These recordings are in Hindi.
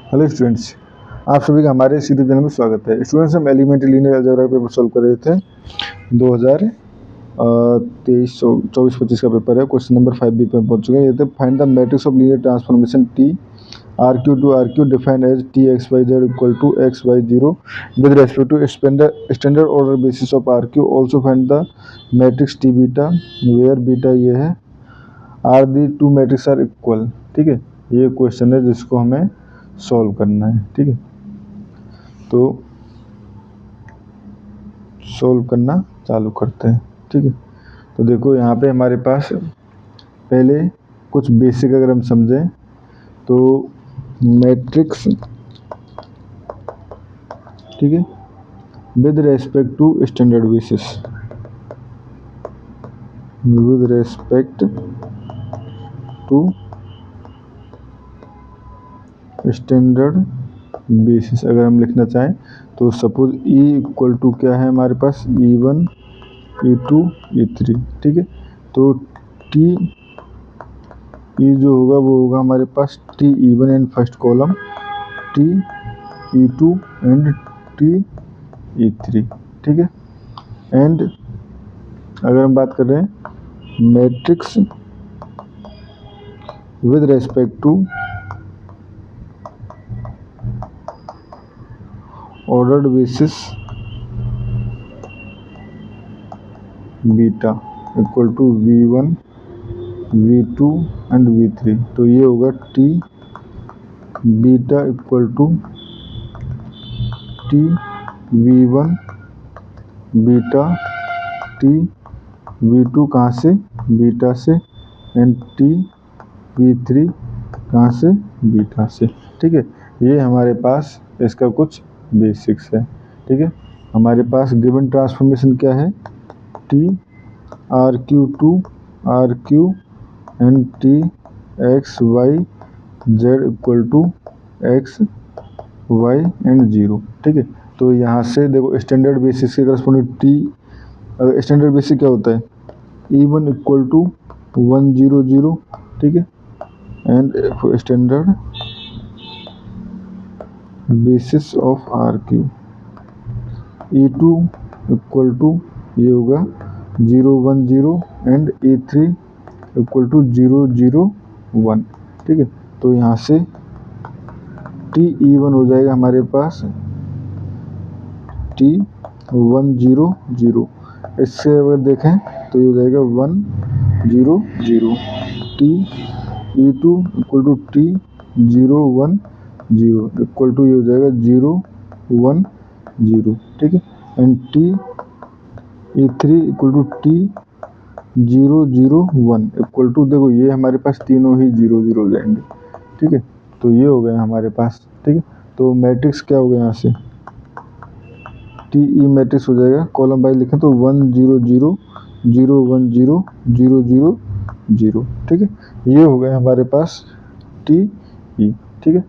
हेलो स्टूडेंट्स, आप सभी का हमारे इस यूट्यूब चैनल में स्वागत है। स्टूडेंट्स, हम elementary linear algebra paper solve कर रहे थे। 2023-24-25 का पेपर है। क्वेश्चन नंबर 5B पे पहुंच चुके हैं। ये थे find the matrix of linear transformation T RQ to RQ defined as TXYZ equal to XY0 with respect to standard order basis of RQ। Also find the matrix T beta where beta ये है are the two matrix are equal. ठीक है, ये क्वेश्चन है जिसको हमें सॉल्व करना है। ठीक है, तो सॉल्व करना चालू करते हैं। ठीक है, तो देखो यहाँ पे हमारे पास पहले कुछ बेसिक अगर हम समझें तो मैट्रिक्स, ठीक है, with respect to standard basis, with respect to standard basis अगर हम लिखना चाहें तो सपोज E इक्वल टू क्या है हमारे पास E1 E2 E3। ठीक है, तो T E जो होगा वो होगा हमारे पास T E1 and first column, T E2 and T E3। ठीक है, एंड अगर हम बात कर रहे हैं matrix with respect to ordered basis beta equal to V1 V2 and V3, तो ये होगा T beta equal to T V1 beta T V2 कहाँ से, बीटा से, एंड T V3 कहाँ से, बीटा से। ठीक है, ये हमारे पास इसका कुछ बेसिक्स है। ठीक है, हमारे पास गिवन ट्रांसफॉर्मेशन क्या है, T RQ to RQ and T XY Z equal to X Y and 0। ठीक है, तो यहाँ से देखो स्टैंडर्ड बेसिस के करस्पॉन्डिंग T स्टैंडर्ड बेसिस क्या होता है, E1 इक्वल टू 1 0 0। ठीक है, and standard basis of RQ E2 equal to ये होगा 0 1 0 एंड E3 इक्वल टू 0 0 1। ठीक है, तो यहाँ से T E1 हो जाएगा हमारे पास T 1 0 0। इससे अगर देखें तो ये हो जाएगा 1 0 0। T E2 equal to T 0 1 0 equal to ये हो जाएगा 0 1 0। ठीक है, and T E3 equal to T 0 0 1 equal to, देखो ये हमारे पास तीनों ही 0 0 हो जाएंगे। ठीक है, तो ये हो गया हमारे पास। ठीक है, तो मैट्रिक्स क्या हो गया यहाँ से, T E मैट्रिक्स हो जाएगा, कॉलम वाइज लिखें तो 1 0 0 0 1 0 0 0 0। ठीक है, ये हो गया हमारे पास T E। ठीक है,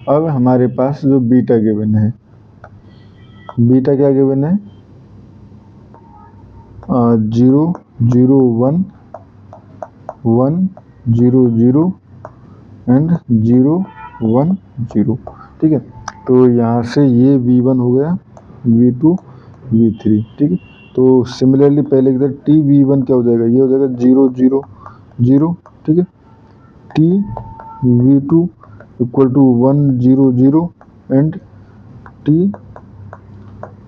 अब हमारे पास जो बीटा गिवन है, बीटा क्या गिवन है, 0 0 1 1 0 0 एंड 0 1 0। ठीक है, तो यहाँ से ये V1 हो गया, V2 V3। ठीक है, तो सिमिलरली पहले की तरह T V1 क्या हो जाएगा, ये हो जाएगा 0 0 0। ठीक है, T V2 equal to 1 0 0 and T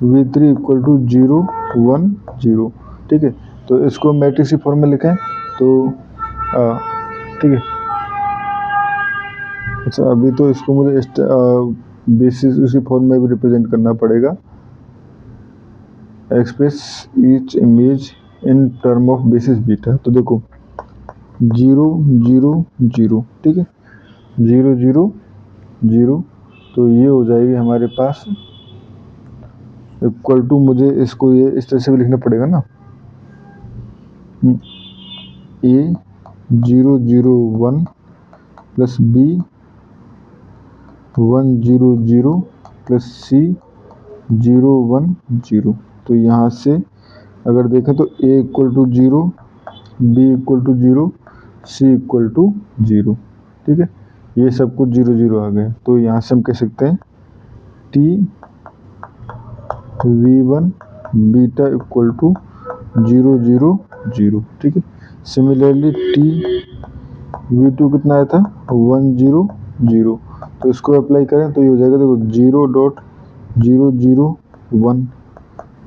V3 equal to 0 1 0। ठीक है, तो इसको मैट्रिक्स की फॉर्म में लिखें तो ठीक है, अच्छा अभी तो इसको मुझे बेसिस उसी फॉर्म में भी रिप्रेजेंट करना पड़ेगा, express each image in term of basis beta. तो देखो 0 0 0। ठीक है, 0 0 0, तो ये हो जाएगी हमारे पास इक्वल टू, मुझे इसको ये इस तरह से भी लिखना पड़ेगा ना, A 0 0 1 plus B 1 0 0 plus C 0 1 0। तो यहाँ से अगर देखें तो A equal to 0, B equal to 0, C equal to 0। ठीक है, ये सब कुछ 0 0 आ गए। तो यहाँ से हम कह सकते हैं T V1 beta equal to 0 0 0, ठीक है। सिमिलरली टी V2 कितना आया था 1 0 0, तो इसको अप्लाई करें तो ये हो जाएगा, देखो 0.001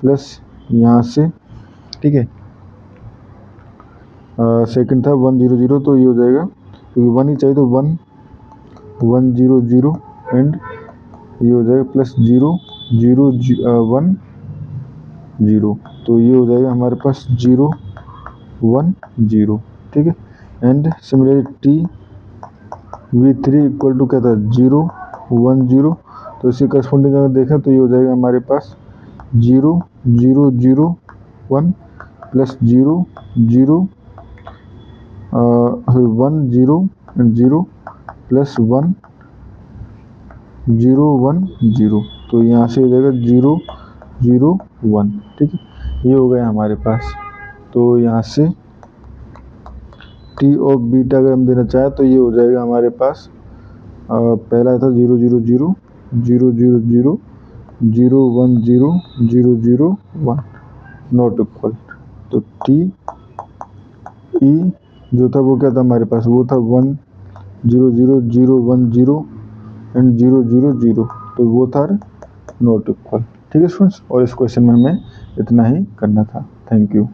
प्लस यहाँ से, ठीक है, सेकंड था 1 0 0, तो ये हो जाएगा क्योंकि 1 ही चाहिए तो 1 1 0 0 एंड ये हो जाएगा प्लस 0 0 1 0, तो ये हो जाएगा हमारे पास 0 1 0, ठीक है। And similarly T V3 equal to क्या था 0 1 0, तो इसी करस्पॉन्डिंग अगर देखें तो ये हो जाएगा हमारे पास 0 0 0 1 प्लस 0 0 1 0 एंड 0 प्लस 1 0 1 0, तो यहाँ से हो जाएगा 0 0 1, ठीक है। ये हो गया हमारे पास। तो यहाँ से टी ऑफ बीटा अगर हम देना चाहें तो ये हो जाएगा हमारे पास, पहला था 0 0 0 0 0 0 0 1 0 0 0 1 नॉट इक्वल, तो टी ई जो था वो क्या था हमारे पास, वो था 1 0 0 0 1 0 एंड 0 0 0, तो वो था नॉट इक्वल, ठीक है स्टूडेंट्स। और इस क्वेश्चन में हमें इतना ही करना था। Thank you.